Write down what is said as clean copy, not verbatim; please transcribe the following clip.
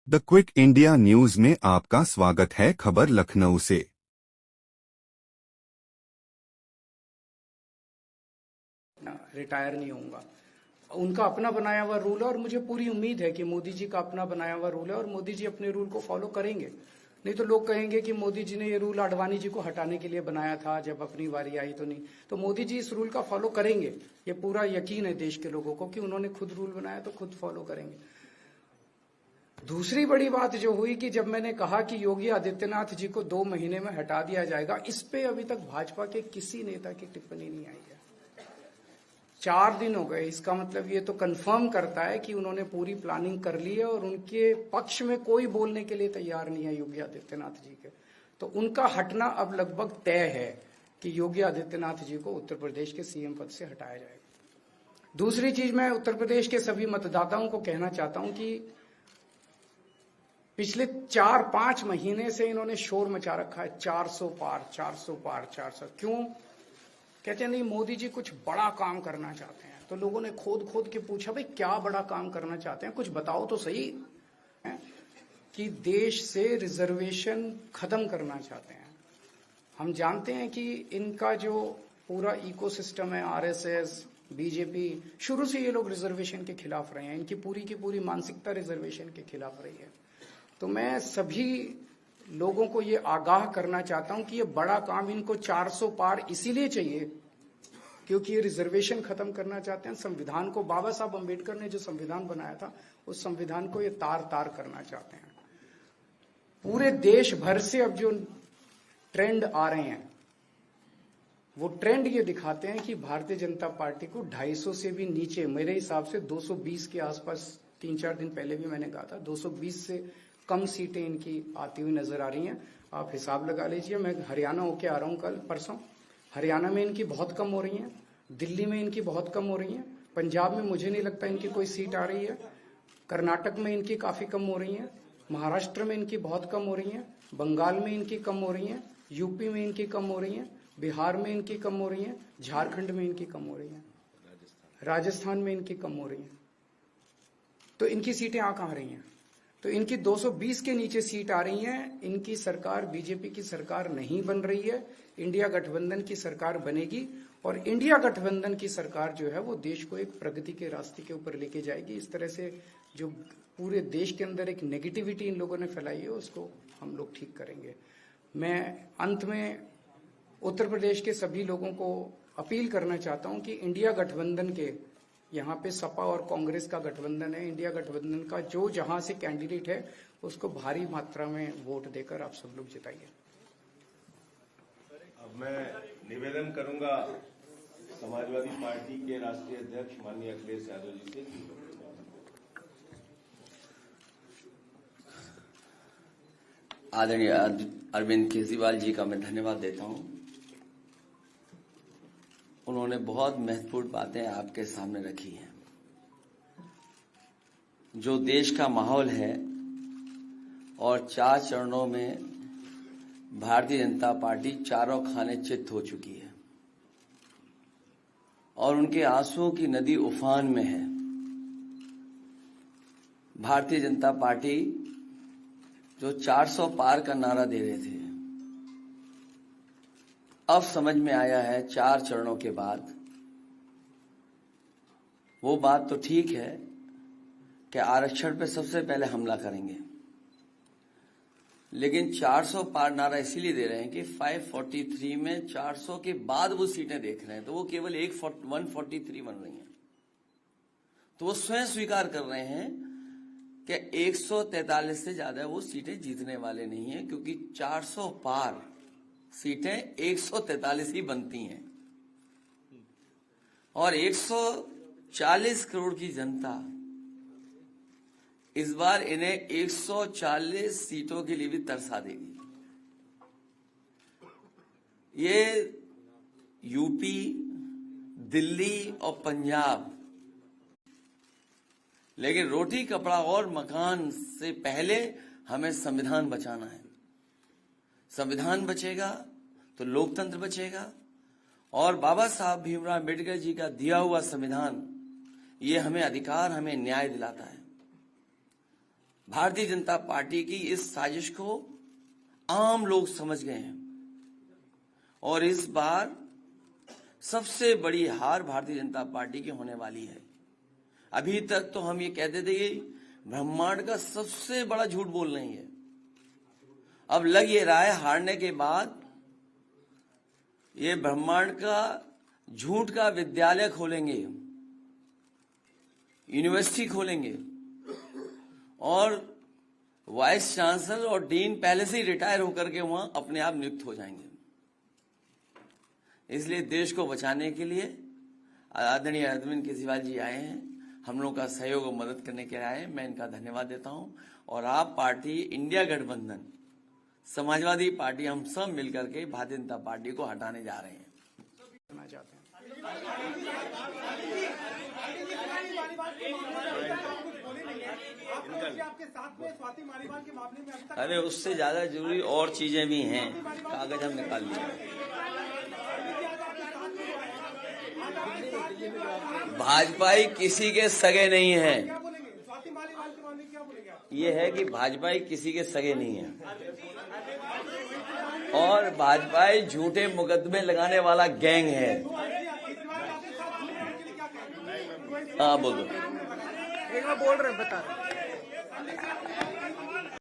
The quick India news में आपका स्वागत है। खबर लखनऊ से। रिटायर नहीं होऊंगा। उनका अपना बनाया हुआ रूल है और मुझे पूरी उम्मीद है कि मोदी जी का अपना बनाया हुआ रूल है और मोदी जी अपने रूल को फॉलो करेंगे। नहीं तो लोग कहेंगे कि मोदी जी ने ये रूल आडवाणी जी को हटाने के लिए बनाया था, जब अपनी बारी आई तो नहीं। तो मोदी जी इस रूल का फॉलो करेंगे, ये पूरा यकीन है देश के लोगों को कि उन्होंने खुद रूल बनाया तो खुद फॉलो करेंगे। दूसरी बड़ी बात जो हुई कि जब मैंने कहा कि योगी आदित्यनाथ जी को 2 महीने में हटा दिया जाएगा, इस पे अभी तक भाजपा के किसी नेता की टिप्पणी नहीं आई है। 4 दिन हो गए। इसका मतलब ये तो कंफर्म करता है कि उन्होंने पूरी प्लानिंग कर ली है और उनके पक्ष में कोई बोलने के लिए तैयार नहीं है योगी आदित्यनाथ जी के। तो उनका हटना अब लगभग तय है कि योगी आदित्यनाथ जी को उत्तर प्रदेश के सीएम पद से हटाया जाएगा। दूसरी चीज, मैं उत्तर प्रदेश के सभी मतदाताओं को कहना चाहता हूं कि पिछले 4-5 महीने से इन्होंने शोर मचा रखा है, 400 पार 400 पार 400। क्यों? कहते हैं नहीं मोदी जी कुछ बड़ा काम करना चाहते हैं। तो लोगों ने खोद खोद के पूछा, भाई क्या बड़ा काम करना चाहते हैं, कुछ बताओ तो सही है। कि देश से रिजर्वेशन खत्म करना चाहते हैं। हम जानते हैं कि इनका जो पूरा इकोसिस्टम है, आरएसएस, बीजेपी, शुरू से ये लोग रिजर्वेशन के खिलाफ रहे हैं। इनकी पूरी की पूरी मानसिकता रिजर्वेशन के खिलाफ रही है। तो मैं सभी लोगों को ये आगाह करना चाहता हूं कि ये बड़ा काम इनको 400 पार इसीलिए चाहिए क्योंकि ये रिजर्वेशन खत्म करना चाहते हैं। संविधान को, बाबा साहब अम्बेडकर ने जो संविधान बनाया था, उस संविधान को ये तार तार करना चाहते हैं। पूरे देश भर से अब जो ट्रेंड आ रहे हैं, वो ट्रेंड ये दिखाते हैं कि भारतीय जनता पार्टी को 250 से भी नीचे, मेरे हिसाब से 220 के आसपास, 3-4 दिन पहले भी मैंने कहा था, 220 से कम सीटें इनकी आती हुई नजर आ रही हैं। आप हिसाब लगा लीजिए। मैं हरियाणा होके आ रहा हूं कल परसों। हरियाणा में इनकी बहुत कम हो रही हैं, दिल्ली में इनकी बहुत कम हो रही हैं, पंजाब में मुझे नहीं लगता इनकी कोई सीट आ रही है, कर्नाटक में इनकी काफी कम हो रही हैं, महाराष्ट्र में इनकी बहुत कम हो रही हैं, बंगाल में इनकी कम हो रही हैं, यूपी में इनकी कम हो रही हैं, बिहार में इनकी कम हो रही हैं, झारखंड में इनकी कम हो रही हैं, राजस्थान में इनकी कम हो रही हैं। तो इनकी सीटें आ कहां रही हैं? तो इनकी 220 के नीचे सीट आ रही हैं। इनकी सरकार बीजेपी की सरकार नहीं बन रही है, इंडिया गठबंधन की सरकार बनेगी और इंडिया गठबंधन की सरकार जो है वो देश को एक प्रगति के रास्ते के ऊपर लेके जाएगी। इस तरह से जो पूरे देश के अंदर एक नेगेटिविटी इन लोगों ने फैलाई है, उसको हम लोग ठीक करेंगे। मैं अंत में उत्तर प्रदेश के सभी लोगों को अपील करना चाहता हूं कि इंडिया गठबंधन के, यहाँ पे सपा और कांग्रेस का गठबंधन है, इंडिया गठबंधन का जो जहां से कैंडिडेट है उसको भारी मात्रा में वोट देकर आप सब लोग जिताइए। अब मैं निवेदन करूंगा समाजवादी पार्टी के राष्ट्रीय अध्यक्ष माननीय अखिलेश यादव जी से। आदरणीय अरविंद केजरीवाल जी का मैं धन्यवाद देता हूं। उन्होंने बहुत महत्वपूर्ण बातें आपके सामने रखी हैं। जो देश का माहौल है और 4 चरणों में भारतीय जनता पार्टी चारों खाने चित्त हो चुकी है और उनके आंसुओं की नदी उफान में है। भारतीय जनता पार्टी जो 400 पार का नारा दे रहे थे, अब समझ में आया है 4 चरणों के बाद। वो बात तो ठीक है कि आरक्षण पे सबसे पहले हमला करेंगे, लेकिन 400 पार नारा इसीलिए दे रहे हैं कि 543 में 400 के बाद वो सीटें देख रहे हैं, तो वो केवल 143 बन रही हैं। तो वो स्वयं स्वीकार कर रहे हैं कि 143 से ज्यादा वो सीटें जीतने वाले नहीं हैं, क्योंकि 400 पार सीटें 143 ही बनती हैं और 140 करोड़ की जनता इस बार इन्हें 140 सीटों के लिए भी तरसा देगी। ये यूपी, दिल्ली और पंजाब, लेकिन रोटी कपड़ा और मकान से पहले हमें संविधान बचाना है। संविधान बचेगा तो लोकतंत्र बचेगा और बाबा साहब भीमराव अम्बेडकर जी का दिया हुआ संविधान, ये हमें अधिकार, हमें न्याय दिलाता है। भारतीय जनता पार्टी की इस साजिश को आम लोग समझ गए हैं और इस बार सबसे बड़ी हार भारतीय जनता पार्टी की होने वाली है। अभी तक तो हम ये कहते थे कि ब्रह्मांड का सबसे बड़ा झूठ बोल रही है। अब लग ये रहा है हारने के बाद ये ब्रह्मांड का झूठ का विद्यालय खोलेंगे, यूनिवर्सिटी खोलेंगे और वाइस चांसलर और डीन पहले से ही रिटायर होकर के वहां अपने आप नियुक्त हो जाएंगे। इसलिए देश को बचाने के लिए आदरणीय अरविंद केजरीवाल जी आए हैं, हम लोगों का सहयोग और मदद करने के लिए आए हैं। मैं इनका धन्यवाद देता हूं और आप पार्टी, इंडिया गठबंधन, समाजवादी पार्टी, हम सब मिलकर के भारतीय जनता पार्टी को हटाने जा रहे हैं। करना चाहते हैं। अरे उससे ज्यादा जरूरी और चीजें भी हैं, कागज हम निकाल लिए। भाजपाई किसी के सगे नहीं है, ये है कि भाजपाई किसी के सगे नहीं है और भाजपाई झूठे मुकदमे लगाने वाला गैंग है। हाँ बोलो। बोल रहे बता रहे